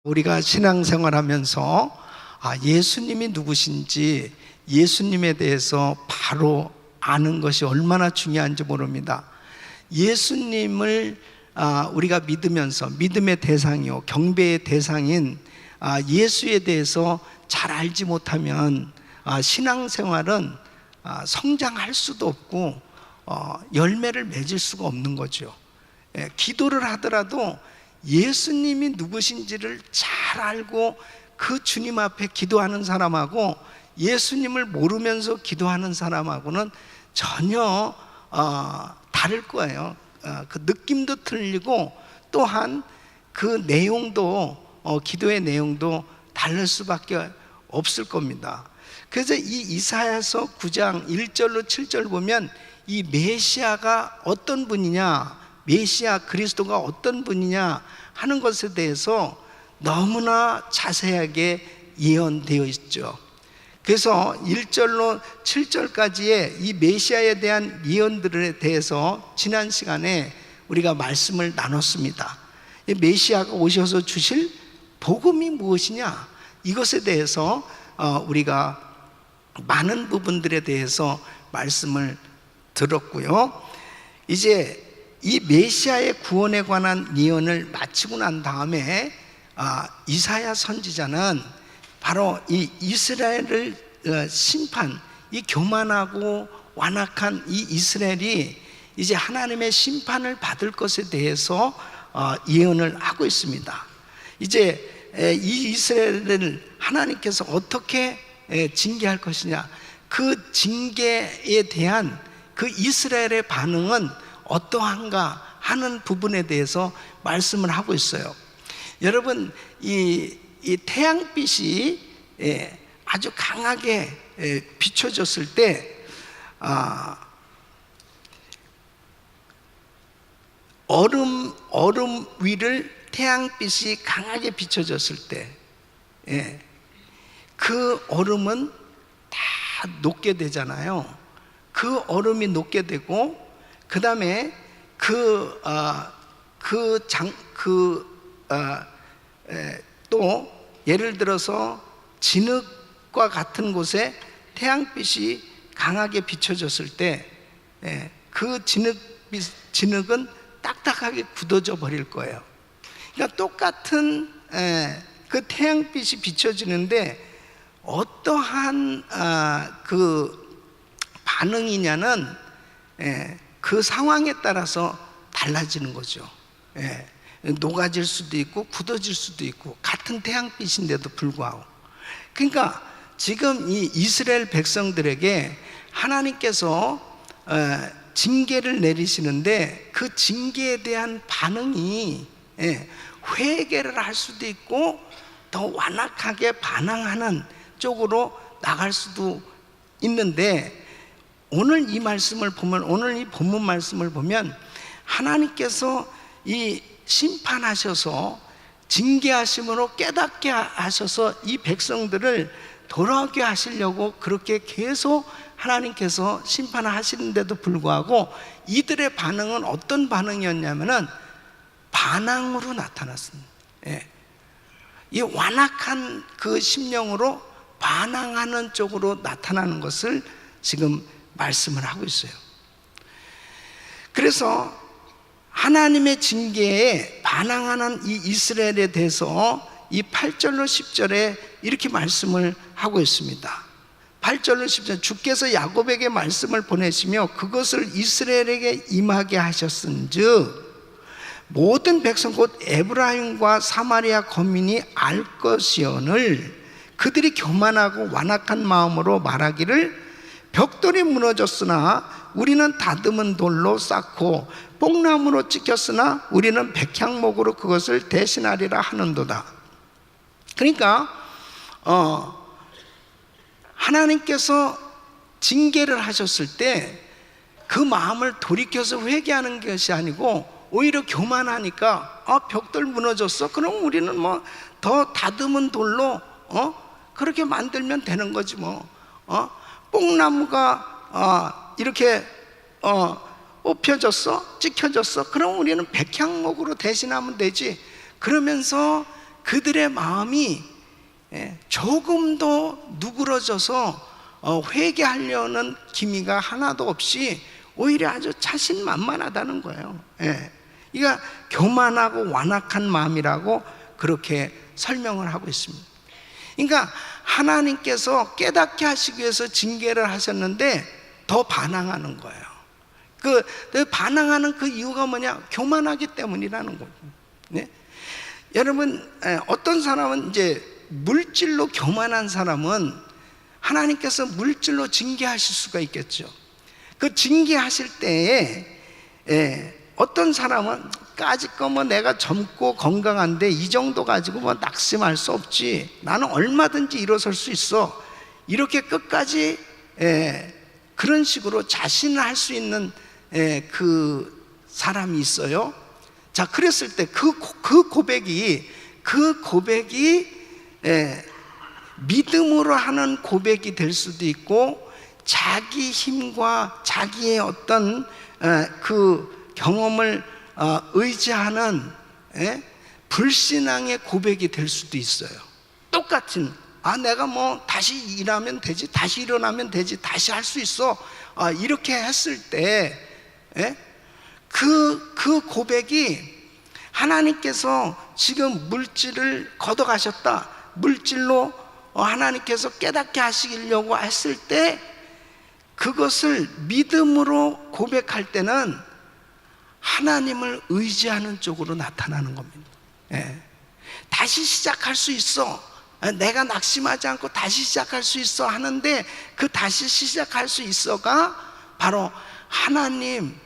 우리가 신앙생활하면서 예수님이 누구신지 예수님에 대해서 바로 아는 것이 얼마나 중요한지 모릅니다. 예수님을 우리가 믿으면서 믿음의 대상이요 경배의 대상인 예수에 대해서 잘 알지 못하면 신앙생활은 성장할 수도 없고 열매를 맺을 수가 없는 거죠. 기도를 하더라도 예수님이 누구신지를 잘 알고 그 주님 앞에 기도하는 사람하고 예수님을 모르면서 기도하는 사람하고는 전혀 다를 거예요. 그 느낌도 틀리고 또한 그 내용도 기도의 내용도 다를 수밖에 없을 겁니다. 그래서 이 이사야서 9장 1절로 7절 보면 이 메시아가 어떤 분이냐, 메시아 그리스도가 어떤 분이냐 하는 것에 대해서 너무나 자세하게 예언되어 있죠. 그래서 1절로 7절까지의 이 메시아에 대한 예언들에 대해서 지난 시간에 우리가 말씀을 나눴습니다. 메시아가 오셔서 주실 복음이 무엇이냐, 이것에 대해서 우리가 많은 부분들에 대해서 말씀을 들었고요. 이제 이 메시아의 구원에 관한 예언을 마치고 난 다음에 이사야 선지자는 바로 이 이스라엘을 심판, 이 교만하고 완악한 이 이스라엘이 이제 하나님의 심판을 받을 것에 대해서 예언을 하고 있습니다. 이제 이 이스라엘을 하나님께서 어떻게 징계할 것이냐, 그 징계에 대한 그 이스라엘의 반응은 어떠한가 하는 부분에 대해서 말씀을 하고 있어요. 여러분, 이 태양빛이 아주 강하게 비춰졌을 때 얼음 위를 태양빛이 강하게 비춰졌을 때 그 얼음은 다 녹게 되잖아요. 그 얼음이 녹게 되고 그 다음에 또 예를 들어서 진흙과 같은 곳에 태양빛이 강하게 비춰졌을 때 그 진흙은 딱딱하게 굳어져 버릴 거예요. 그러니까 똑같은 그 태양빛이 비춰지는데 어떠한 그 반응이냐는 그 상황에 따라서 달라지는 거죠. 녹아질 수도 있고 굳어질 수도 있고 같은 태양빛인데도 불구하고. 그러니까 지금 이 이스라엘 백성들에게 하나님께서 징계를 내리시는데 그 징계에 대한 반응이 회개를 할 수도 있고 더 완악하게 반항하는 쪽으로 나갈 수도 있는데, 오늘 이 말씀을 보면, 오늘 이 본문 말씀을 보면 하나님께서 이 심판하셔서 징계하심으로 깨닫게 하셔서 이 백성들을 돌아오게 하시려고 그렇게 계속 하나님께서 심판을 하시는데도 불구하고 이들의 반응은 어떤 반응이었냐면은 반항으로 나타났습니다. 이 완악한 그 심령으로 반항하는 쪽으로 나타나는 것을 지금 말씀을 하고 있어요. 그래서 하나님의 징계에 반항하는 이 이스라엘에 대해서 이 8절로 10절에 이렇게 말씀을 하고 있습니다. 8절로 10절, 주께서 야곱에게 말씀을 보내시며 그것을 이스라엘에게 임하게 하셨은즉 모든 백성 곧 에브라임과 사마리아 거민이 알 것이오늘 그들이 교만하고 완악한 마음으로 말하기를 벽돌이 무너졌으나 우리는 다듬은 돌로 쌓고 뽕나무로 찍혔으나 우리는 백향목으로 그것을 대신하리라 하는도다. 그러니까 하나님께서 징계를 하셨을 때 그 마음을 돌이켜서 회개하는 것이 아니고 오히려 교만하니까 벽돌 무너졌어? 그럼 우리는 뭐 더 다듬은 돌로 그렇게 만들면 되는 거지 뭐. 뽕나무가 이렇게 뽑혀졌어? 찍혀졌어? 그럼 우리는 백향목으로 대신하면 되지. 그러면서 그들의 마음이 조금도 누그러져서 회개하려는 기미가 하나도 없이 오히려 아주 자신만만하다는 거예요. 이가 교만하고 완악한 마음이라고 그렇게 설명을 하고 있습니다. 그러니까 하나님께서 깨닫게 하시기 위해서 징계를 하셨는데 더 반항하는 거예요. 그 반항하는 그 이유가 뭐냐? 교만하기 때문이라는 거죠. 네? 여러분, 어떤 사람은 이제 물질로 교만한 사람은 하나님께서 물질로 징계하실 수가 있겠죠. 그 징계하실 때에 어떤 사람은 까짓거 뭐 내가 젊고 건강한데 이 정도 가지고 뭐 낙심할 수 없지, 나는 얼마든지 일어설 수 있어, 이렇게 끝까지 그런 식으로 자신을 할 수 있는 그 사람이 있어요. 자, 그랬을 때 그 고백이 믿음으로 하는 고백이 될 수도 있고, 자기 힘과 자기의 어떤 그 경험을 의지하는 불신앙의 고백이 될 수도 있어요. 똑같은, 내가 뭐 다시 일하면 되지, 다시 일어나면 되지, 다시 할 수 있어, 이렇게 했을 때 그 고백이 하나님께서 지금 물질을 걷어가셨다, 물질로 하나님께서 깨닫게 하시려고 했을 때 그것을 믿음으로 고백할 때는 하나님을 의지하는 쪽으로 나타나는 겁니다. 다시 시작할 수 있어, 내가 낙심하지 않고 다시 시작할 수 있어 하는데, 그 다시 시작할 수 있어가 바로 하나님,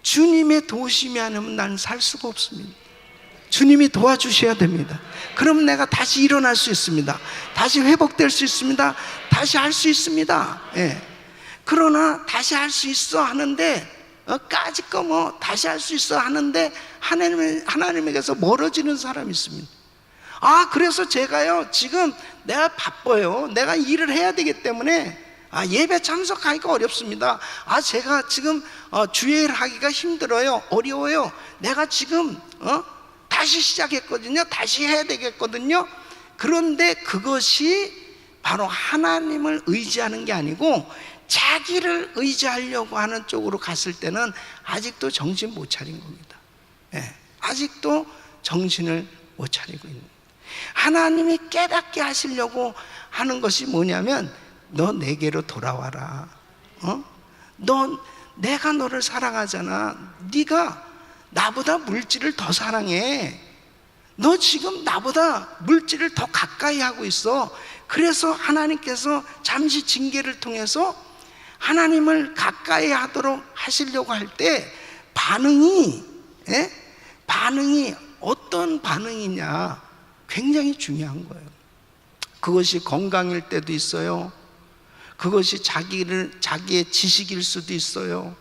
주님의 도우심이 아니면 나는 살 수가 없습니다. 주님이 도와주셔야 됩니다. 그러면 내가 다시 일어날 수 있습니다. 다시 회복될 수 있습니다. 다시 할 수 있습니다. 그러나 다시 할 수 있어 하는데, 까짓거 뭐 다시 할 수 있어 하는데 하나님에게서 멀어지는 사람이 있습니다. 그래서 제가요, 지금 내가 바빠요, 내가 일을 해야 되기 때문에 예배 참석하기가 어렵습니다. 제가 지금 주일 하기가 힘들어요, 어려워요, 내가 지금 다시 시작했거든요, 다시 해야 되겠거든요. 그런데 그것이 바로 하나님을 의지하는 게 아니고 자기를 의지하려고 하는 쪽으로 갔을 때는 아직도 정신 못 차린 겁니다. 아직도 정신을 못 차리고 있는, 하나님이 깨닫게 하시려고 하는 것이 뭐냐면, 너 내게로 돌아와라. 내가 너를 사랑하잖아. 네가 나보다 물질을 더 사랑해. 너 지금 나보다 물질을 더 가까이 하고 있어. 그래서 하나님께서 잠시 징계를 통해서 하나님을 가까이 하도록 하시려고 할 때 반응이 어떤 반응이냐, 굉장히 중요한 거예요. 그것이 건강일 때도 있어요. 그것이 자기의 지식일 수도 있어요.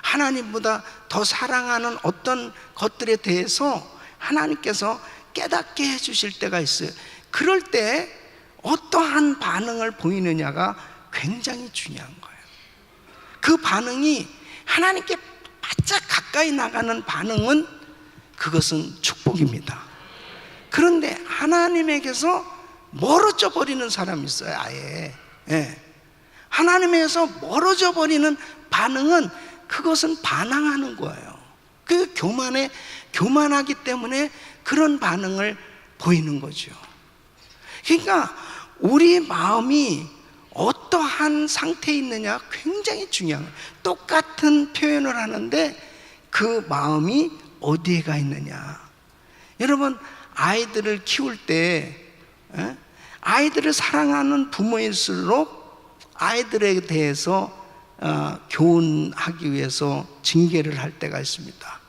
하나님보다 더 사랑하는 어떤 것들에 대해서 하나님께서 깨닫게 해주실 때가 있어요. 그럴 때 어떠한 반응을 보이느냐가 굉장히 중요한 거예요. 그 반응이 하나님께 바짝 가까이 나가는 반응은, 그것은 축복입니다. 그런데 하나님에게서 멀어져 버리는 사람이 있어요. 아예 하나님에게서 멀어져 버리는 반응은, 그것은 반항하는 거예요. 그 교만하기 때문에 그런 반응을 보이는 거죠. 그러니까 우리 마음이 어떠한 상태에 있느냐 굉장히 중요한 거예요. 똑같은 표현을 하는데 그 마음이 어디에 가 있느냐. 여러분, 아이들을 키울 때 아이들을 사랑하는 부모일수록 아이들에 대해서 교훈하기 위해서 징계를 할 때가 있습니다.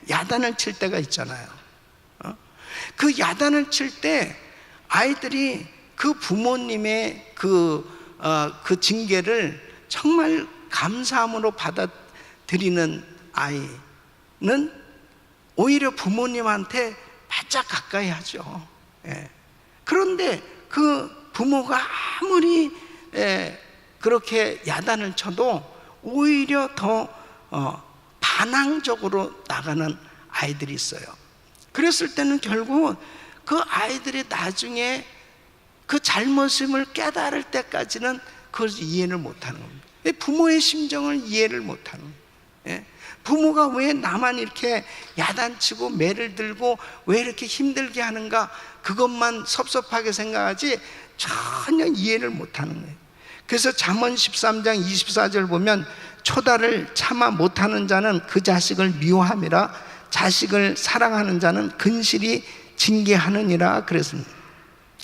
야단을 칠 때가 있잖아요. 그 야단을 칠 때 아이들이 그 부모님의 그 징계를 정말 감사함으로 받아들이는 아이는 오히려 부모님한테 바짝 가까이 하죠. 그런데 그 부모가 아무리 그렇게 야단을 쳐도 오히려 더 반항적으로 나가는 아이들이 있어요. 그랬을 때는 결국 그 아이들이 나중에 그 잘못임을 깨달을 때까지는 그걸 이해를 못하는 겁니다. 부모의 심정을 이해를 못하는 거예요. 부모가 왜 나만 이렇게 야단치고 매를 들고 왜 이렇게 힘들게 하는가, 그것만 섭섭하게 생각하지 전혀 이해를 못하는 거예요. 그래서 잠언 13장 24절 보면 초다를 참아 못하는 자는 그 자식을 미워함이라 자식을 사랑하는 자는 근실히 징계하느니라 그랬습니다.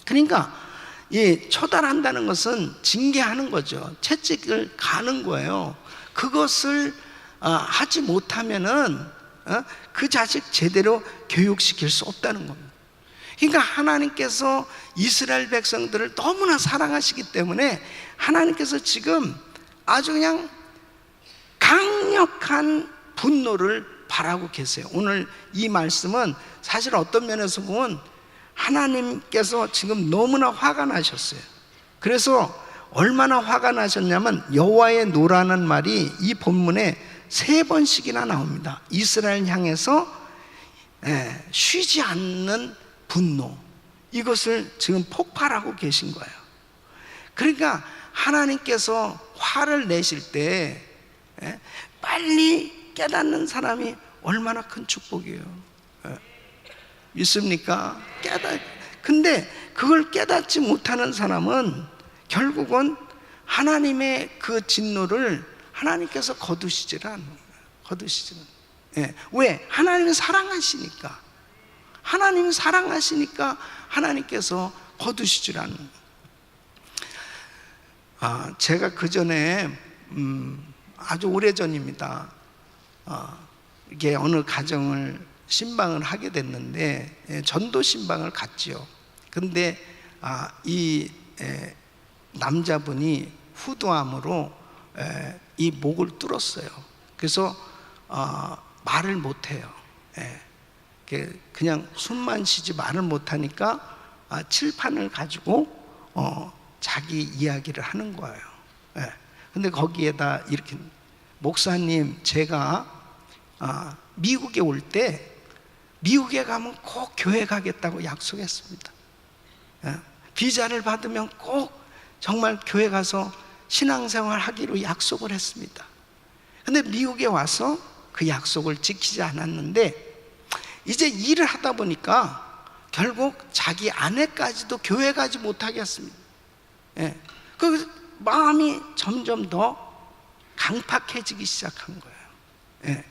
그러니까 이 초달한다는 것은 징계하는 거죠. 채찍을 가는 거예요. 그것을 하지 못하면은 그 자식 제대로 교육시킬 수 없다는 겁니다. 그러니까 하나님께서 이스라엘 백성들을 너무나 사랑하시기 때문에 하나님께서 지금 아주 그냥 강력한 분노를 바라고 계세요. 오늘 이 말씀은 사실 어떤 면에서 보면 하나님께서 지금 너무나 화가 나셨어요. 그래서 얼마나 화가 나셨냐면 여호와의 노라는 말이 이 본문에 3번씩이나 나옵니다. 이스라엘 향해서 쉬지 않는 분노, 이것을 지금 폭발하고 계신 거예요. 그러니까 하나님께서 화를 내실 때 빨리 깨닫는 사람이 얼마나 큰 축복이에요. 믿습니까? 근데 그걸 깨닫지 못하는 사람은 결국은 하나님의 그 진노를 하나님께서 거두시질 않아요. 왜? 하나님은 사랑하시니까. 하나님은 사랑하시니까 하나님께서 거두시질 않아요. 제가 그 전에 아주 오래전입니다. 이게 어느 가정을 신방을 하게 됐는데 전도 신방을 갔지요. 근데 이 남자분이 후두암으로 이 목을 뚫었어요. 그래서 말을 못해요. 그냥 숨만 쉬지 말을 못하니까 칠판을 가지고 자기 이야기를 하는 거예요. 근데 거기에다 이렇게, 목사님, 제가 미국에 올 때 미국에 가면 꼭 교회 가겠다고 약속했습니다. 비자를 받으면 꼭 정말 교회 가서 신앙생활 하기로 약속을 했습니다. 근데 미국에 와서 그 약속을 지키지 않았는데 이제 일을 하다 보니까 결국 자기 아내까지도 교회 가지 못하게 했습니다. 그 마음이 점점 더 강팍해지기 시작한 거예요.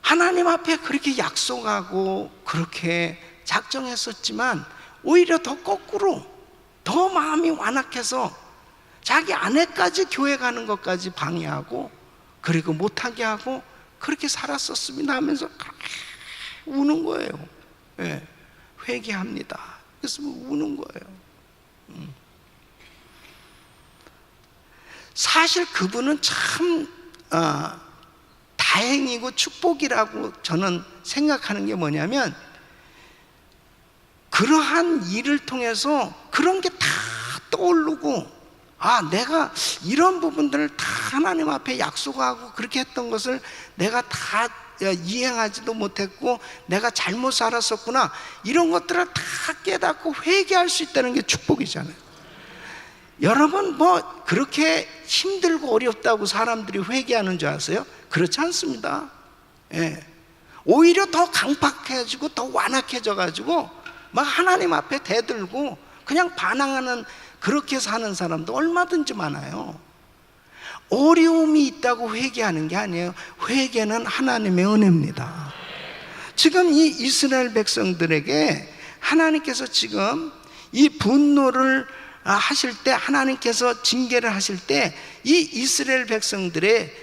하나님 앞에 그렇게 약속하고 그렇게 작정했었지만 오히려 더 거꾸로 더 마음이 완악해서 자기 아내까지 교회 가는 것까지 방해하고 그리고 못하게 하고 그렇게 살았었습니다 하면서 우는 거예요. 회개합니다. 그래서 우는 거예요. 사실 그분은 참 다행이고 축복이라고 저는 생각하는 게 뭐냐면, 그러한 일을 통해서 그런 게 다 떠오르고, 내가 이런 부분들을 다 하나님 앞에 약속하고 그렇게 했던 것을 내가 다 이행하지도 못했고 내가 잘못 살았었구나, 이런 것들을 다 깨닫고 회개할 수 있다는 게 축복이잖아요. 여러분, 뭐 그렇게 힘들고 어렵다고 사람들이 회개하는 줄 아세요? 그렇지 않습니다. 오히려 더 강팍해지고 더 완악해져 가지고 막 하나님 앞에 대들고 그냥 반항하는, 그렇게 사는 사람도 얼마든지 많아요. 어려움이 있다고 회개하는 게 아니에요. 회개는 하나님의 은혜입니다. 지금 이 이스라엘 백성들에게 하나님께서 지금 이 분노를 하실 때, 하나님께서 징계를 하실 때 이 이스라엘 백성들의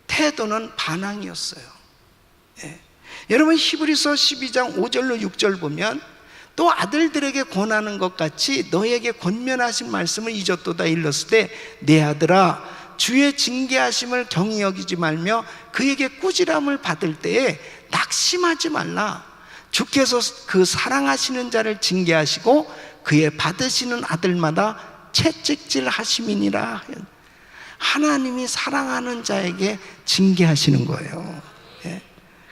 태도는 반항이었어요. 여러분, 히브리서 12장 5절로 6절 보면, 또 아들들에게 권하는 것 같이 너에게 권면하신 말씀을 잊었도다 일렀을 때, 내 아들아, 주의 징계하심을 경히 여기지 말며 그에게 꾸지람을 받을 때에 낙심하지 말라. 주께서 그 사랑하시는 자를 징계하시고 그의 받으시는 아들마다 채찍질 하심이니라. 하나님이 사랑하는 자에게 징계하시는 거예요.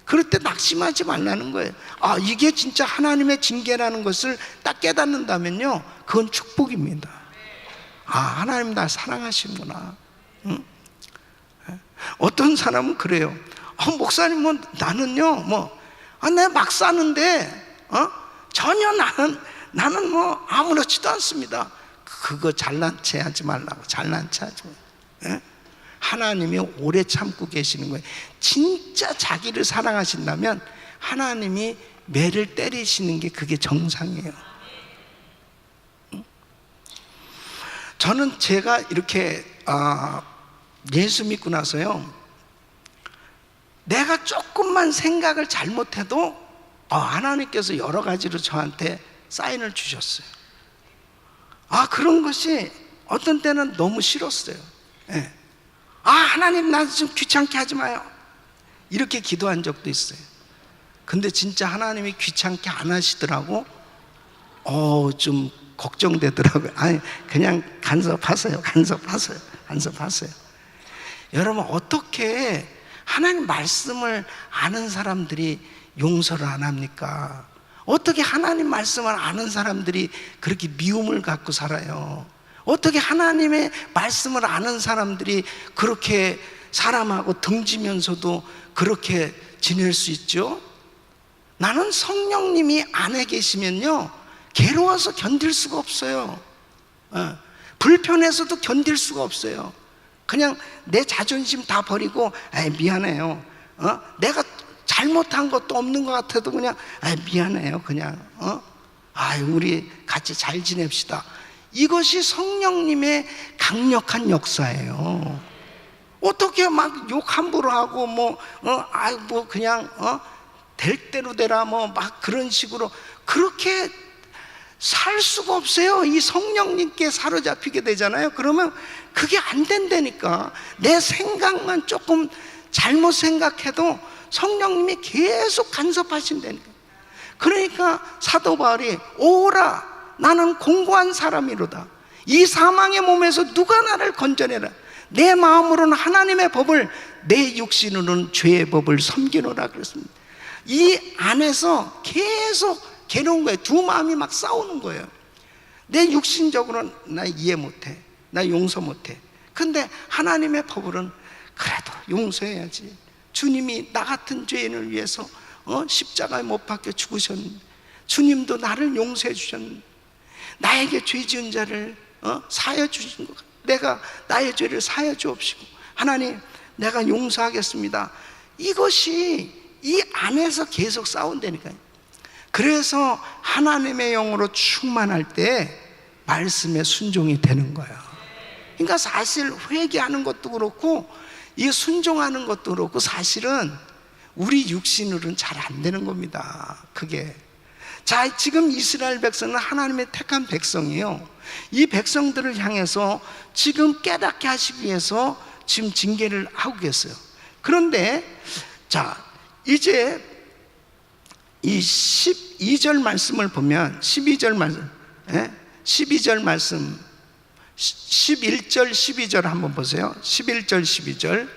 그럴 때 낙심하지 말라는 거예요. 아, 이게 진짜 하나님의 징계라는 것을 딱 깨닫는다면요, 그건 축복입니다. 아, 하나님 날 사랑하시는구나. 응? 어떤 사람은 그래요. 목사님, 뭐 나는요, 내가 막 사는데 전혀 나는 뭐 아무렇지도 않습니다. 그거 잘난 체 하지 말라고. 잘난 체 하지 말고. 하나님이 오래 참고 계시는 거예요. 진짜 자기를 사랑하신다면 하나님이 매를 때리시는 게 그게 정상이에요. 저는 제가 이렇게 예수 믿고 나서요, 내가 조금만 생각을 잘못해도 하나님께서 여러 가지로 저한테 사인을 주셨어요. 그런 것이 어떤 때는 너무 싫었어요. 예. 하나님, 나 좀 귀찮게 하지 마요. 이렇게 기도한 적도 있어요. 근데 진짜 하나님이 귀찮게 안 하시더라고. 좀 걱정되더라고요. 아니, 그냥 간섭하세요. 여러분, 어떻게 하나님 말씀을 아는 사람들이 용서를 안 합니까? 어떻게 하나님 말씀을 아는 사람들이 그렇게 미움을 갖고 살아요? 어떻게 하나님의 말씀을 아는 사람들이 그렇게 사람하고 등지면서도 그렇게 지낼 수 있죠? 나는 성령님이 안에 계시면요, 괴로워서 견딜 수가 없어요. 불편해서도 견딜 수가 없어요. 그냥 내 자존심 다 버리고, 미안해요. 내가 잘못한 것도 없는 것 같아도 그냥, 미안해요. 그냥, 우리 같이 잘 지냅시다. 이것이 성령님의 강력한 역사예요. 어떻게 막 욕 함부로 하고, 그냥, 될 대로 되라, 막 그런 식으로 그렇게 살 수가 없어요. 이 성령님께 사로잡히게 되잖아요. 그러면 그게 안 된다니까. 내 생각만 조금 잘못 생각해도 성령님이 계속 간섭하신다니까. 그러니까 사도 바울이, 오라, 나는 공고한 사람이로다. 이 사망의 몸에서 누가 나를 건져내라. 내 마음으로는 하나님의 법을, 내 육신으로는 죄의 법을 섬기노라 그랬습니다. 이 안에서 계속 괴로운 거예요. 두 마음이 막 싸우는 거예요. 내 육신적으로는 나 이해 못해, 나 용서 못해. 근데 하나님의 법으로는 그래도 용서해야지. 주님이 나 같은 죄인을 위해서 십자가에 못 박혀 죽으셨는데, 주님도 나를 용서해 주셨는데, 나에게 죄 지은 자를 사하여 주신 것, 내가 나의 죄를 사하여 주옵시고, 하나님, 내가 용서하겠습니다. 이것이 이 안에서 계속 싸운다니까요. 그래서 하나님의 영으로 충만할 때 말씀에 순종이 되는 거예요. 그러니까 사실 회개하는 것도 그렇고, 이 순종하는 것도 그렇고, 사실은 우리 육신으로는 잘 안 되는 겁니다. 그게. 자, 지금 이스라엘 백성은 하나님의 택한 백성이에요. 이 백성들을 향해서 지금 깨닫게 하시기 위해서 지금 징계를 하고 계세요. 그런데 자, 이제 이 12절 말씀을 보면, 12절 말씀, 12절 말씀, 11절 12절 한번 보세요. 11절 12절,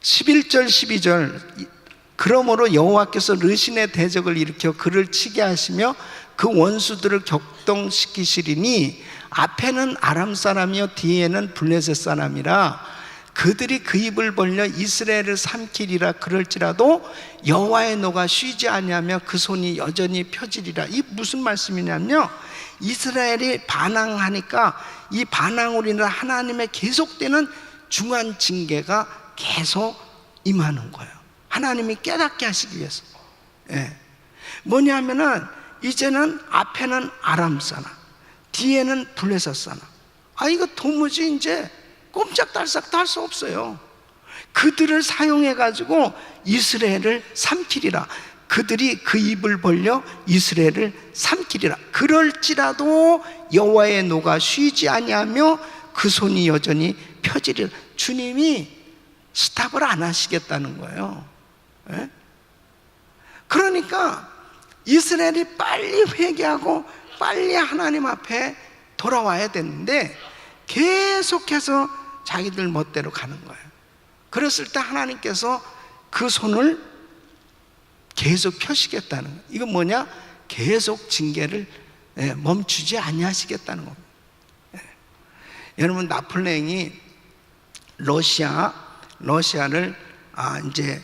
11절 12절. 그러므로 여호와께서 르신의 대적을 일으켜 그를 치게 하시며 그 원수들을 격동시키시리니, 앞에는 아람 사람이요 뒤에는 블레셋 사람이라. 그들이 그 입을 벌려 이스라엘을 삼키리라. 그럴지라도 여호와의 노가 쉬지 아니하며 그 손이 여전히 펴지리라. 이 무슨 말씀이냐면요, 이스라엘이 반항하니까 이 반항으로 인한 하나님의 계속되는 중한 징계가 계속 임하는 거예요. 하나님이 깨닫게 하시기 위해서. 뭐냐면은 이제는 앞에는 아람 사람, 뒤에는 블레셋 사람. 이거 도무지 이제 꼼짝달싹도 할 수 없어요. 그들을 사용해 가지고 이스라엘을 삼키리라. 그들이 그 입을 벌려 이스라엘을 삼키리라. 그럴지라도 여호와의 노가 쉬지 아니하며 그 손이 여전히 펴지리라. 주님이 스탑을 안 하시겠다는 거예요. 그러니까 이스라엘이 빨리 회개하고 빨리 하나님 앞에 돌아와야 되는데 계속해서 자기들 멋대로 가는 거예요. 그랬을 때 하나님께서 그 손을 계속 펴시겠다는 거예요. 이건 뭐냐? 계속 징계를 멈추지 아니하시겠다는 겁니다. 여러분, 나폴레옹이 러시아를 이제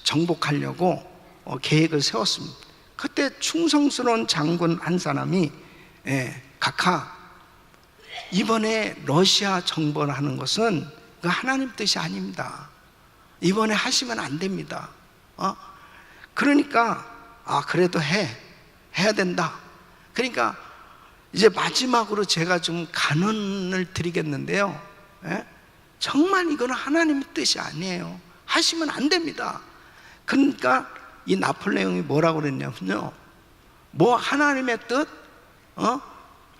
정복하려고 계획을 세웠습니다. 그때 충성스러운 장군 한 사람이 각하, 이번에 러시아 정벌을 하는 것은 그 하나님 뜻이 아닙니다. 이번에 하시면 안 됩니다. 그러니까 그래도 해야 된다. 그러니까 이제 마지막으로 제가 좀 간언을 드리겠는데요. 정말 이거는 하나님의 뜻이 아니에요. 하시면 안 됩니다. 그러니까 이 나폴레옹이 뭐라고 그랬냐면요, 뭐 하나님의 뜻?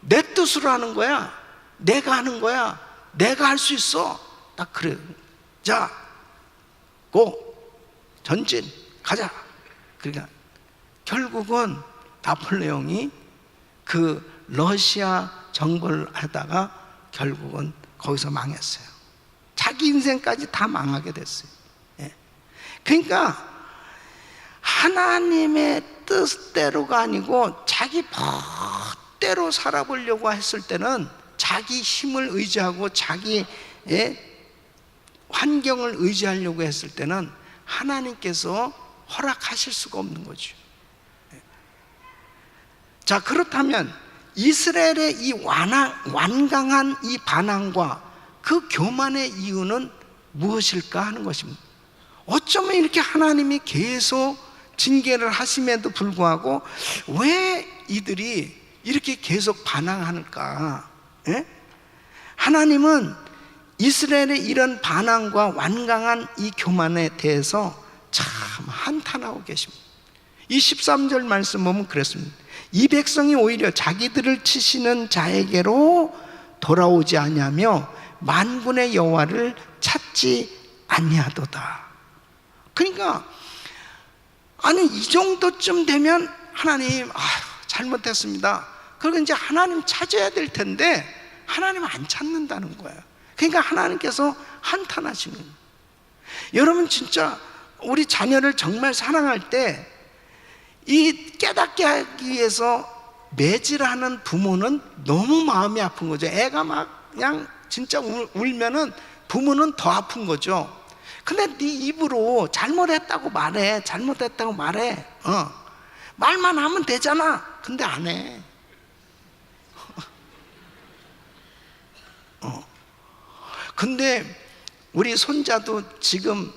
내 뜻으로 하는 거야. 내가 하는 거야. 내가 할 수 있어. 딱 그래요. 자, 전진 가자. 그러니까 결국은 나폴레옹이 그 러시아 정벌을 하다가 결국은 거기서 망했어요. 자기 인생까지 다 망하게 됐어요. 그러니까 하나님의 뜻대로가 아니고 자기 멋대로 살아보려고 했을 때는, 자기 힘을 의지하고 자기 환경을 의지하려고 했을 때는 하나님께서 허락하실 수가 없는 거죠. 자, 그렇다면 이스라엘의 이 완강한 이 반항과 그 교만의 이유는 무엇일까 하는 것입니다. 어쩌면 이렇게 하나님이 계속 징계를 하심에도 불구하고 왜 이들이 이렇게 계속 반항할까? 하나님은 이스라엘의 이런 반항과 완강한 이 교만에 대해서 참 한탄하고 계십니다. 이 13절 말씀 보면 그랬습니다. 이 백성이 오히려 자기들을 치시는 자에게로 돌아오지 아니하며 만군의 여호와를 찾지 아니하도다. 그러니까 아니, 이 정도쯤 되면 하나님, 잘못했습니다. 그리고 이제 하나님 찾아야 될 텐데 하나님 안 찾는다는 거예요. 그러니까 하나님께서 한탄하시는 거예요. 여러분, 진짜 우리 자녀를 정말 사랑할 때 이 깨닫게 하기 위해서 매질하는 부모는 너무 마음이 아픈 거죠. 애가 막 그냥 진짜 울면은 부모는 더 아픈 거죠. 근데 네 입으로 잘못했다고 말해. 말만 하면 되잖아. 근데 안 해. 근데 우리 손자도 지금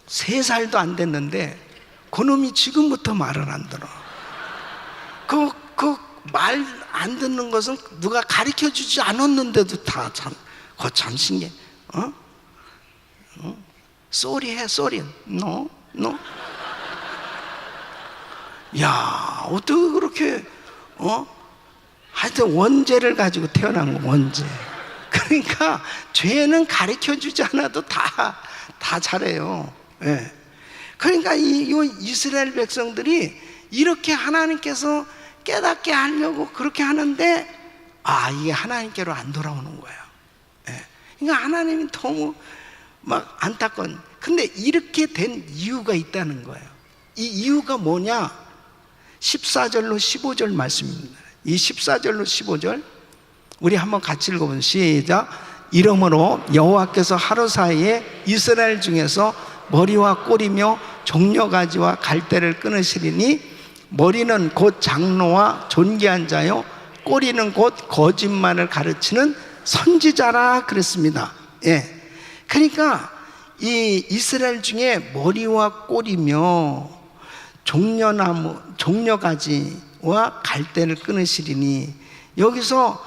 3살도 안 됐는데 그놈이 지금부터 말을 안 들어. 그 말 안 듣는 것은 누가 가르쳐 주지 않았는데도 다 참 신기해. 쏘리 해, 쏘리. 노. 야, 어떻게 그렇게, 하여튼 원죄를 가지고 태어난 거, 원죄. 그러니까 죄는 가르쳐 주지 않아도 다 잘해요. 그러니까 이 이스라엘 백성들이 이렇게 하나님께서 깨닫게 하려고 그렇게 하는데 이게 하나님께로 안 돌아오는 거예요. 그러니까 하나님이 너무 막 안타까운. 근데 이렇게 된 이유가 있다는 거예요. 이 이유가 뭐냐? 14절로 15절 말씀입니다. 이 14절로 15절 우리 한번 같이 읽어보면 시작. 이러므로 여호와께서 하루 사이에 이스라엘 중에서 머리와 꼬리며 종려가지와 갈대를 끊으시리니, 머리는 곧 장로와 존귀한 자요 꼬리는 곧 거짓말을 가르치는 선지자라 그랬습니다. 그러니까 이 이스라엘 중에 머리와 꼬리며 종려가지와 갈대를 끊으시리니, 여기서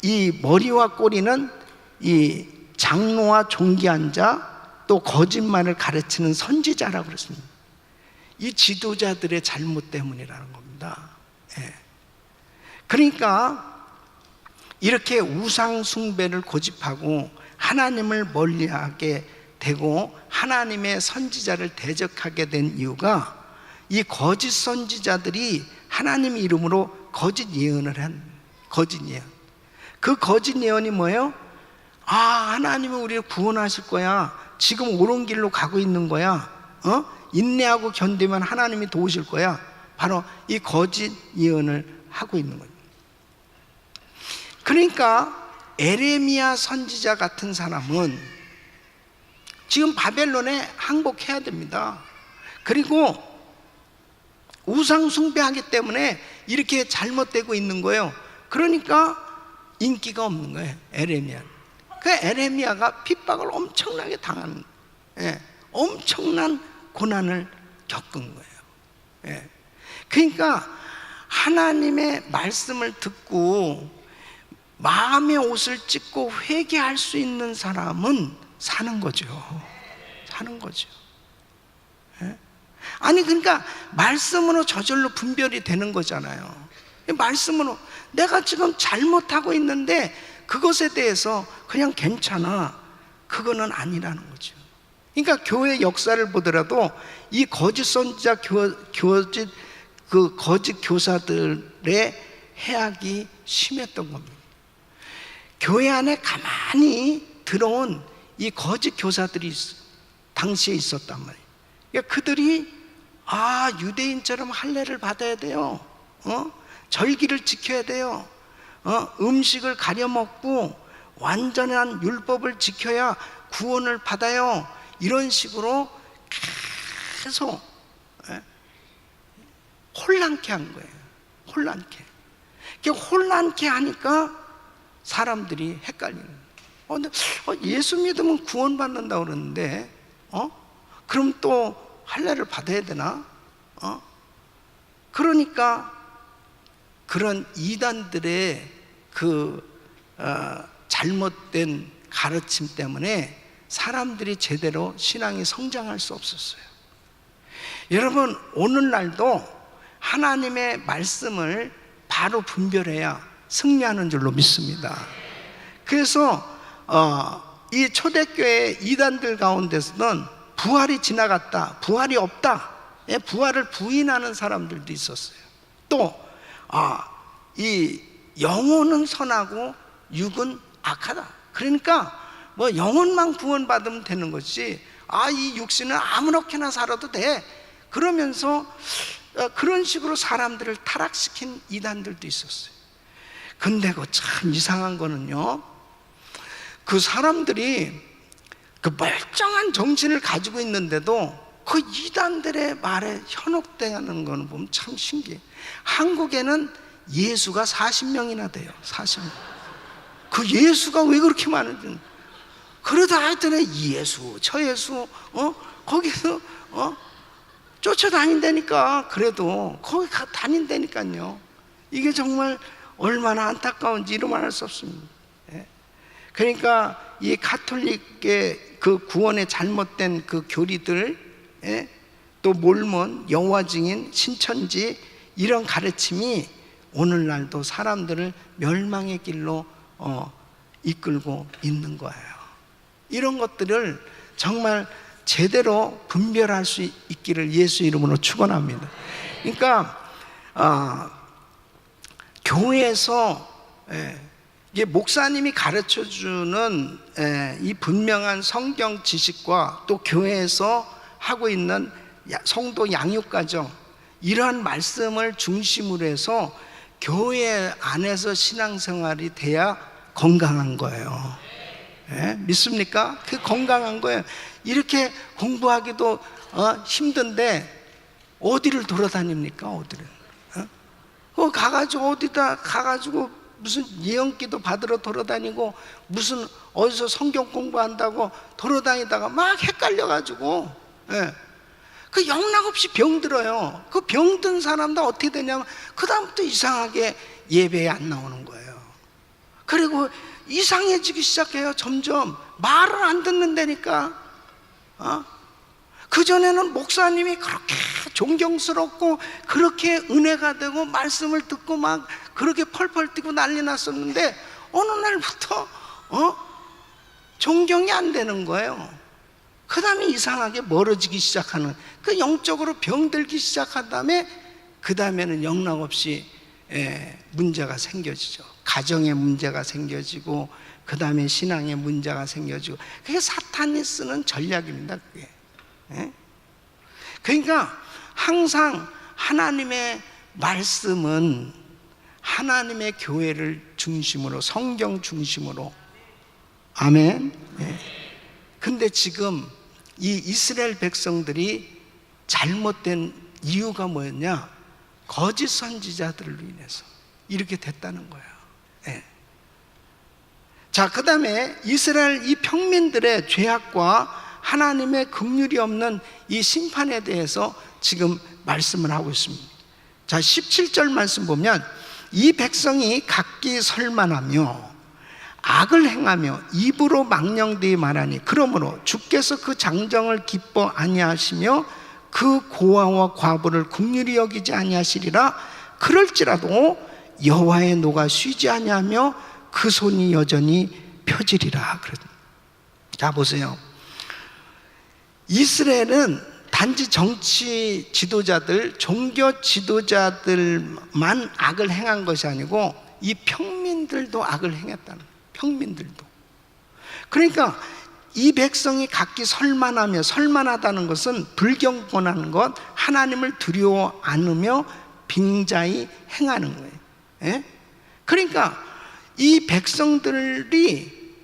이 머리와 꼬리는 이 장로와 존귀한 자, 또 거짓말을 가르치는 선지자라고 그랬습니다. 이 지도자들의 잘못 때문이라는 겁니다. 그러니까 이렇게 우상 숭배를 고집하고 하나님을 멀리하게 되고 하나님의 선지자를 대적하게 된 이유가, 이 거짓 선지자들이 하나님 이름으로 거짓 예언을 한 거짓 예언. 그 거짓 예언이 뭐예요? 하나님은 우리를 구원하실 거야, 지금 옳은 길로 가고 있는 거야, 인내하고 견디면 하나님이 도우실 거야, 바로 이 거짓 예언을 하고 있는 거예요. 그러니까 에레미야 선지자 같은 사람은 지금 바벨론에 항복해야 됩니다. 그리고 우상 숭배하기 때문에 이렇게 잘못되고 있는 거예요. 그러니까 인기가 없는 거예요, 에레미야. 그 에레미야가 핍박을 엄청나게 당하는, 엄청난 고난을 겪은 거예요. 그러니까 하나님의 말씀을 듣고 마음의 옷을 찢고 회개할 수 있는 사람은 사는 거죠. 사는 거죠. 아니, 그러니까 말씀으로 저절로 분별이 되는 거잖아요. 말씀으로 내가 지금 잘못하고 있는데 그것에 대해서 그냥 괜찮아, 그거는 아니라는 거죠. 그러니까 교회 역사를 보더라도 이 거짓 선지자, 거짓 교사들의 해악이 심했던 겁니다. 교회 안에 가만히 들어온 이 거짓 교사들이 당시에 있었단 말이에요. 그러니까 그들이 유대인처럼 할례를 받아야 돼요, 절기를 지켜야 돼요, 음식을 가려 먹고 완전한 율법을 지켜야 구원을 받아요, 이런 식으로 계속 혼란케 한 거예요. 혼란케 하니까 사람들이 헷갈리는 거예요. 예수 믿으면 구원받는다고 그러는데 그럼 또 할례를 받아야 되나? 그러니까 그런 이단들의 잘못된 가르침 때문에 사람들이 제대로 신앙이 성장할 수 없었어요. 여러분, 오늘날도 하나님의 말씀을 바로 분별해야 승리하는 줄로 믿습니다. 그래서 이 초대교회 이단들 가운데서는 부활이 지나갔다, 부활이 없다, 부활을 부인하는 사람들도 있었어요. 또 이 영혼은 선하고 육은 악하다. 그러니까 뭐 영혼만 구원받으면 되는 것이 이 육신은 아무렇게나 살아도 돼, 그러면서 그런 식으로 사람들을 타락시킨 이단들도 있었어요. 근데 그 참 이상한 거는요, 그 사람들이 그 멀쩡한 정신을 가지고 있는데도 그 이단들의 말에 현혹되는 거는 보면 참 신기해. 한국에는 예수가 40명이나 돼요. 40명. 그 예수가 왜 그렇게 많은지. 그러다 하여튼 이 예수 저 예수 거기서 쫓아다닌다니까. 그래도 거기 다닌다니까요. 이게 정말 얼마나 안타까운지 이루 말할 수 없습니다. 그러니까 이 가톨릭의 그 구원의 잘못된 그 교리들, 또 몰몬, 여호와 증인, 신천지, 이런 가르침이 오늘날도 사람들을 멸망의 길로 이끌고 있는 거예요. 이런 것들을 정말 제대로 분별할 수 있기를 예수 이름으로 축원합니다. 그러니까 교회에서 이게 목사님이 가르쳐주는 이 분명한 성경 지식과 또 교회에서 하고 있는 성도 양육 과정, 이러한 말씀을 중심으로 해서 교회 안에서 신앙생활이 돼야 건강한 거예요. 믿습니까? 그 건강한 거예요. 이렇게 공부하기도 힘든데 어디를 돌아다닙니까? 어디를? 가가지고 어디다 가가지고 무슨 예언기도 받으러 돌아다니고 무슨 어디서 성경 공부한다고 돌아다니다가 막 헷갈려가지고 그 영락없이 병들어요. 그 병든 사람도 어떻게 되냐면 그 다음부터 이상하게 예배에 안 나오는 거예요. 그리고 이상해지기 시작해요. 점점 말을 안 듣는다니까. 그전에는 목사님이 그렇게 존경스럽고 그렇게 은혜가 되고 말씀을 듣고 막 그렇게 펄펄 뛰고 난리 났었는데 어느 날부터 존경이 안 되는 거예요. 그 다음에 이상하게 멀어지기 시작하는, 그 영적으로 병들기 시작한 다음에 그 다음에는 영락없이 문제가 생겨지죠. 가정에 문제가 생겨지고 그 다음에 신앙에 문제가 생겨지고, 그게 사탄이 쓰는 전략입니다. 그게. 그러니까 항상 하나님의 말씀은 하나님의 교회를 중심으로, 성경 중심으로. 아멘. 근데 지금 이 이스라엘 백성들이 잘못된 이유가 뭐였냐? 거짓 선지자들로 인해서 이렇게 됐다는 거예요. 자, 그 다음에 이스라엘 이 평민들의 죄악과 하나님의 긍휼이 없는 이 심판에 대해서 지금 말씀을 하고 있습니다. 자, 17절 말씀 보면, 이 백성이 각기 설만하며 악을 행하며 입으로 망령되이 말하니, 그러므로 주께서 그 장정을 기뻐 아니하시며 그 고아와 과부를 긍휼히 여기지 아니하시리라. 그럴지라도 여호와의 노가 쉬지 아니하며 그 손이 여전히 펴지리라. 자, 보세요. 이스라엘은 단지 정치 지도자들, 종교 지도자들만 악을 행한 것이 아니고 이 평민들도 악을 행했다는 거예요. 평민들도. 그러니까 이 백성이 각기 설만하며, 설만하다는 것은 불경건하는 것, 하나님을 두려워 않으며 빙자히 행하는 거예요. 그러니까 이 백성들이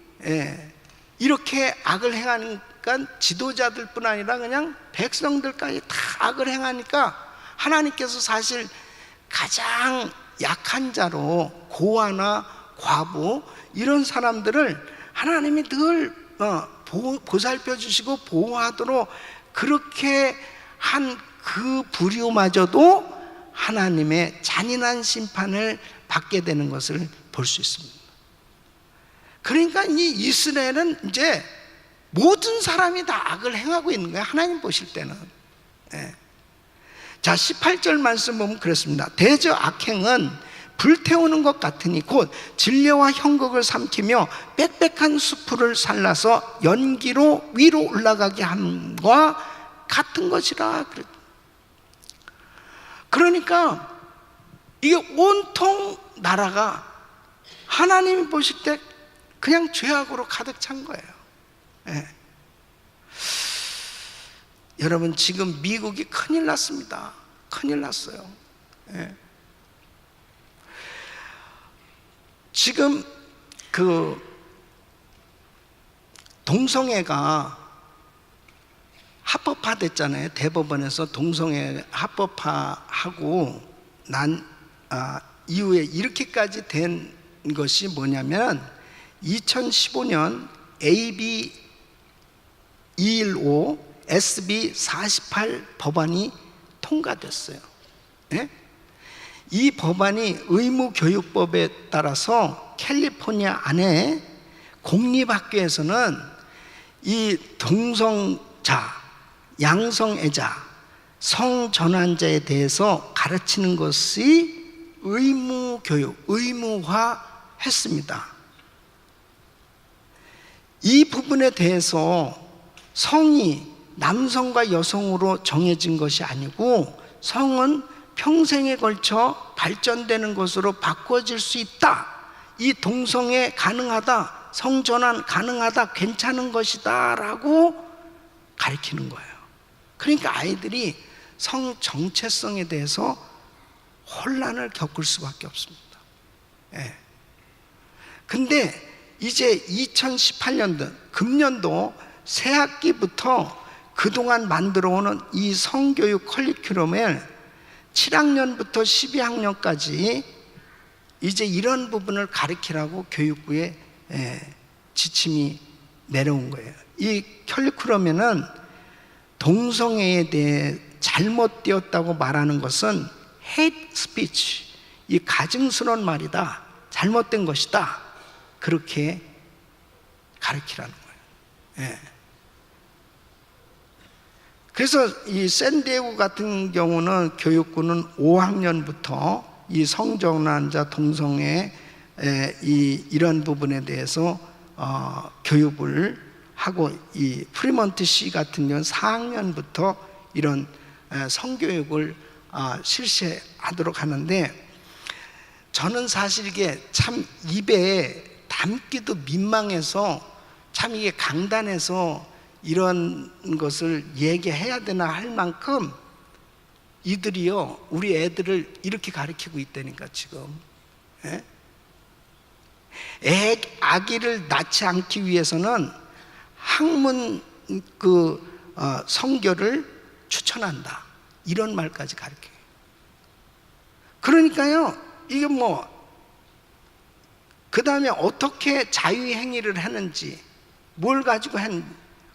이렇게 악을 행하니까 지도자들뿐 아니라 그냥 백성들까지 다 악을 행하니까 하나님께서 사실 가장 약한 자로 고아나 과부 이런 사람들을 하나님이 늘 보살펴 주시고 보호하도록 그렇게 한 그 부류마저도 하나님의 잔인한 심판을 받게 되는 것을 볼 수 있습니다. 그러니까 이 이스라엘은 이제 모든 사람이 다 악을 행하고 있는 거예요. 하나님 보실 때는. 자, 18절 말씀 보면 그렇습니다. 대저 악행은 불태우는 것 같으니 곧 진려와 형극을 삼키며 빽빽한 수풀을 살라서 연기로 위로 올라가게 함과 같은 것이라. 그러니까 이게 온통 나라가 하나님이 보실 때 그냥 죄악으로 가득 찬 거예요. 여러분, 지금 미국이 큰일 났습니다. 큰일 났어요. 지금 그 동성애가 합법화됐잖아요. 대법원에서 동성애 합법화하고 난 이후에 이렇게까지 된 것이 뭐냐면 2015년 AB 215 SB 48 법안이 통과됐어요. 이 법안이 의무교육법에 따라서 캘리포니아 안에 공립학교에서는 이 동성자, 양성애자, 성전환자에 대해서 가르치는 것이 의무교육, 의무화했습니다. 이 부분에 대해서 성이 남성과 여성으로 정해진 것이 아니고 성은 평생에 걸쳐 발전되는 것으로 바꿔질 수 있다. 이 동성애 가능하다, 성전환 가능하다, 괜찮은 것이다 라고 가르치는 거예요. 그러니까 아이들이 성 정체성에 대해서 혼란을 겪을 수밖에 없습니다. 근데 이제 2018년도 금년도 새 학기부터 그동안 만들어오는 이 성교육 커리큘럼을 7학년부터 12학년까지 이제 이런 부분을 가르치라고 교육부에 지침이 내려온 거예요. 이 커리큘럼에는 동성애에 대해 잘못되었다고 말하는 것은 hate speech, 이 가증스러운 말이다, 잘못된 것이다, 그렇게 가르치라는 거예요. 그래서 이 샌디에고 같은 경우는 교육부는 5학년부터 이 성전환자 동성애 이런 부분에 대해서 교육을 하고, 이 프리먼트 시 같은 경우는 4학년부터 이런 성교육을 실시하도록 하는데, 저는 사실 이게 참 입에 담기도 민망해서 참 이게 강단에서 이런 것을 얘기해야 되나 할 만큼 이들이요, 우리 애들을 이렇게 가르치고 있다니까 지금. 예? 아기를 낳지 않기 위해서는 학문 성교를 추천한다, 이런 말까지 가르쳐요. 그러니까요, 이게 그 다음에 어떻게 자유행위를 하는지, 뭘 가지고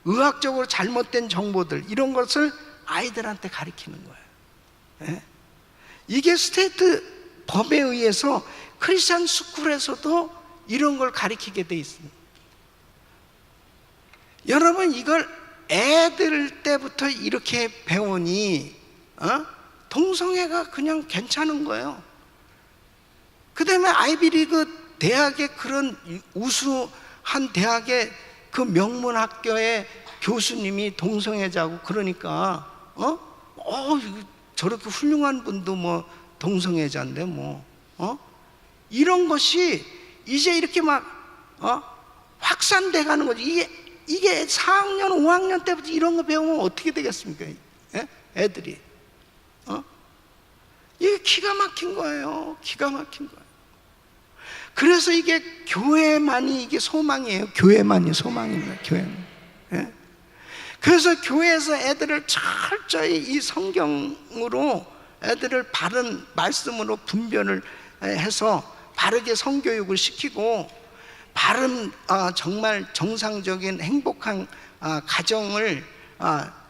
의학적으로 잘못된 정보들, 이런 것을 아이들한테 가르치는 거예요. 예? 이게 스테이트 법에 의해서 크리스천 스쿨에서도 이런 걸 가르치게 돼 있습니다. 여러분, 이걸 애들 때부터 이렇게 배우니 동성애가 그냥 괜찮은 거예요. 그 다음에 아이비리그 대학의 그런 우수한 대학의 그 명문 학교의 교수님이 동성애자고 그러니까 저렇게 훌륭한 분도 동성애자인데 이런 것이 이제 이렇게 확산돼 가는 거지. 이게 4학년 5학년 때부터 이런 거 배우면 어떻게 되겠습니까? 예? 애들이 이게 기가 막힌 거예요. 기가 막힌 거예요. 그래서 이게 교회만이 이게 소망이에요. 교회만이 소망입니다. 교회만. 예? 그래서 교회에서 애들을 철저히 이 성경으로 애들을 바른 말씀으로 분별을 해서 바르게 성교육을 시키고 바른 정말 정상적인 행복한 가정을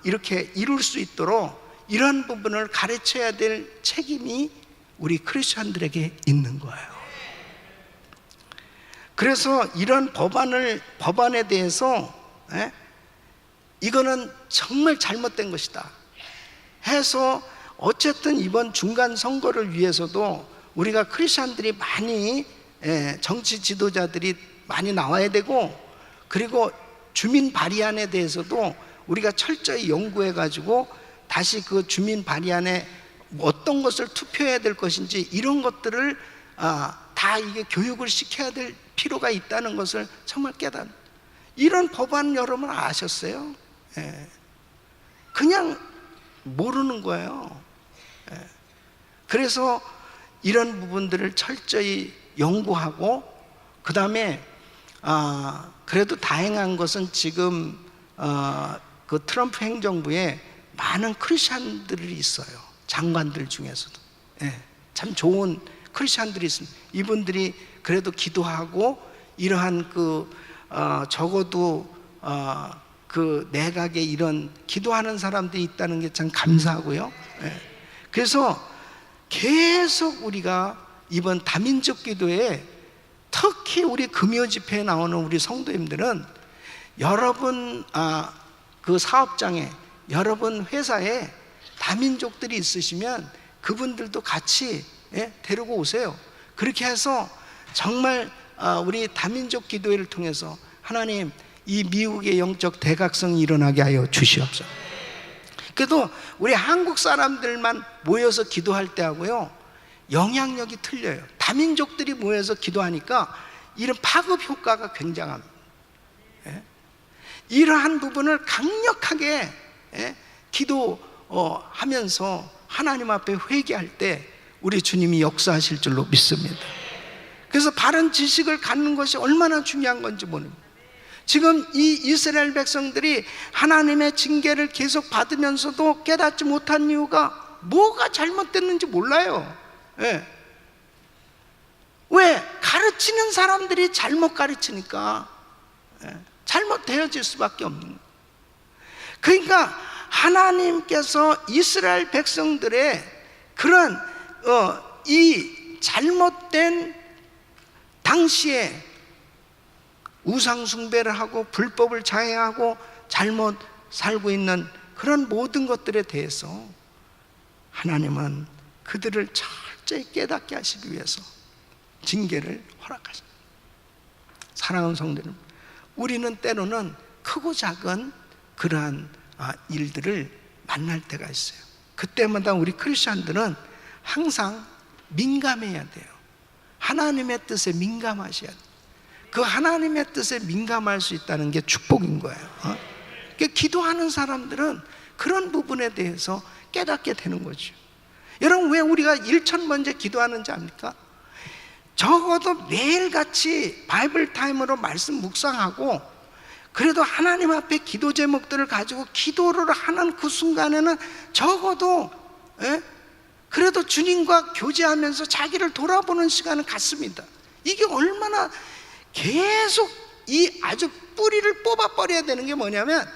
이렇게 이룰 수 있도록 이런 부분을 가르쳐야 될 책임이 우리 크리스천들에게 있는 거예요. 그래서 이런 법안에 대해서 이거는 정말 잘못된 것이다 해서 어쨌든 이번 중간 선거를 위해서도 우리가 크리스천들이 많이 정치 지도자들이 많이 나와야 되고, 그리고 주민 발의안에 대해서도 우리가 철저히 연구해 가지고 다시 그 주민 발의안에 어떤 것을 투표해야 될 것인지 이런 것들을 다 이게 교육을 시켜야 될 필요가 있다는 것을 정말 이런 법안 여러분 아셨어요? 그냥 모르는 거예요. 그래서 이런 부분들을 철저히 연구하고, 그 다음에 그래도 다행한 것은 지금 그 트럼프 행정부에 많은 크리스찬들이 있어요. 장관들 중에서도 참 좋은 크리스찬들이 있습니다. 이분들이 그래도 기도하고 이러한 적어도 그 내각에 이런 기도하는 사람들이 있다는 게 참 감사하고요. 그래서 계속 우리가 이번 다민족 기도에, 특히 우리 금요 집회에 나오는 우리 성도님들은 여러분 그 사업장에, 여러분 회사에 다민족들이 있으시면 그분들도 같이 데리고 오세요. 그렇게 해서 정말 우리 다민족 기도회를 통해서 하나님 이 미국의 영적 대각성이 일어나게 하여 주시옵소서. 그래도 우리 한국 사람들만 모여서 기도할 때하고요 영향력이 틀려요. 다민족들이 모여서 기도하니까 이런 파급 효과가 굉장합니다. 이러한 부분을 강력하게 기도하면서 하나님 앞에 회개할 때 우리 주님이 역사하실 줄로 믿습니다. 그래서 바른 지식을 갖는 것이 얼마나 중요한 건지 모릅니다. 지금 이 이스라엘 백성들이 하나님의 징계를 계속 받으면서도 깨닫지 못한 이유가 뭐가 잘못됐는지 몰라요. 왜? 가르치는 사람들이 잘못 가르치니까 잘못되어질 수밖에 없는 거예요. 그러니까 하나님께서 이스라엘 백성들의 그런 이 잘못된 당시에 우상 숭배를 하고 불법을 자행하고 잘못 살고 있는 그런 모든 것들에 대해서 하나님은 그들을 철저히 깨닫게 하시기 위해서 징계를 허락하십니다. 사랑하는 성도님, 우리는 때로는 크고 작은 그러한 일들을 만날 때가 있어요. 그때마다 우리 크리스천들은 항상 민감해야 돼요. 하나님의 뜻에 민감하셔야 돼요. 그 하나님의 뜻에 민감할 수 있다는 게 축복인 거예요. 그러니까 기도하는 사람들은 그런 부분에 대해서 깨닫게 되는 거죠. 여러분, 왜 우리가 1000번째 기도하는지 압니까? 적어도 매일같이 바이블 타임으로 말씀 묵상하고, 그래도 하나님 앞에 기도 제목들을 가지고 기도를 하는 그 순간에는 적어도 그래도 주님과 교제하면서 자기를 돌아보는 시간을 갖습니다. 이게 얼마나 계속 이 아주 뿌리를 뽑아버려야 되는 게 뭐냐면,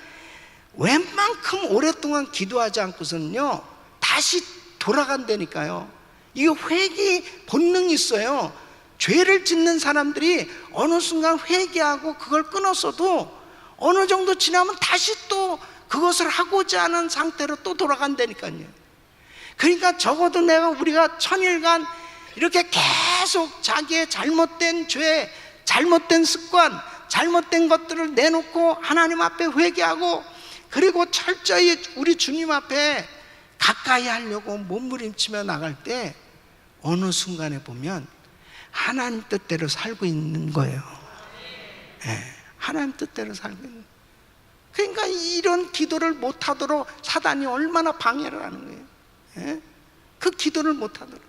웬만큼 오랫동안 기도하지 않고서는요 다시 돌아간다니까요. 이게 회개 본능이 있어요. 죄를 짓는 사람들이 어느 순간 회개하고 그걸 끊었어도 어느 정도 지나면 다시 또 그것을 하고자 하는 상태로 또 돌아간다니까요. 그러니까 적어도 우리가 1000일간 이렇게 계속 자기의 잘못된 죄, 잘못된 습관, 잘못된 것들을 내놓고 하나님 앞에 회개하고, 그리고 철저히 우리 주님 앞에 가까이 하려고 몸부림치며 나갈 때 어느 순간에 보면 하나님 뜻대로 살고 있는 거예요. 하나님 뜻대로 살고 있는 거예요. 그러니까 이런 기도를 못하도록 사단이 얼마나 방해를 하는 거예요. 그 기도를 못하도록.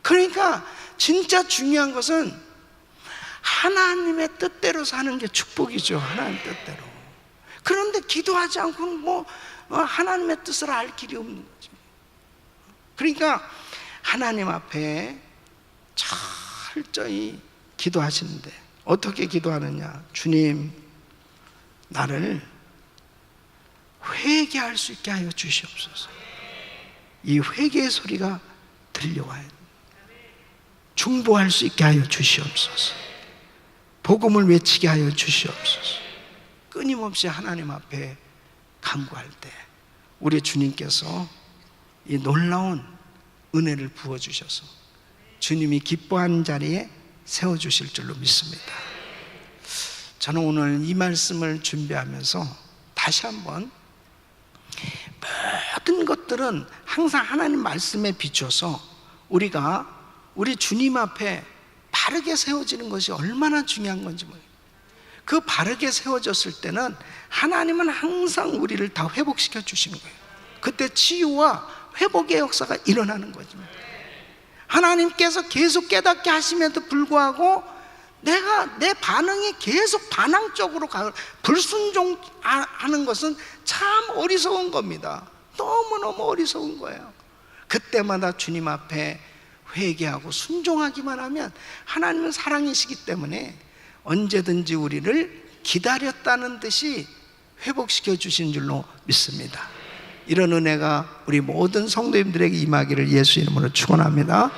그러니까 진짜 중요한 것은 하나님의 뜻대로 사는 게 축복이죠. 하나님 뜻대로. 그런데 기도하지 않고는 하나님의 뜻을 알 길이 없는 거죠. 그러니까 하나님 앞에 철저히 기도하시는데 어떻게 기도하느냐? 주님, 나를 회개할 수 있게 하여 주시옵소서. 이 회개의 소리가 들려와야 됩니다. 중보할 수 있게 하여 주시옵소서. 복음을 외치게 하여 주시옵소서. 끊임없이 하나님 앞에 간구할 때 우리 주님께서 이 놀라운 은혜를 부어주셔서 주님이 기뻐하는 자리에 세워주실 줄로 믿습니다. 저는 오늘 이 말씀을 준비하면서 다시 한번 모든 것들은 항상 하나님 말씀에 비춰서 우리가 우리 주님 앞에 바르게 세워지는 것이 얼마나 중요한 건지 모르겠어요. 그 바르게 세워졌을 때는 하나님은 항상 우리를 다 회복시켜 주시는 거예요. 그때 치유와 회복의 역사가 일어나는 거죠. 하나님께서 계속 깨닫게 하심에도 불구하고 내 반응이 계속 반항적으로 불순종하는 것은 참 어리석은 겁니다. 너무너무 어리석은 거예요. 그때마다 주님 앞에 회개하고 순종하기만 하면 하나님은 사랑이시기 때문에 언제든지 우리를 기다렸다는 듯이 회복시켜 주신 줄로 믿습니다. 이런 은혜가 우리 모든 성도님들에게 임하기를 예수 이름으로 축원합니다.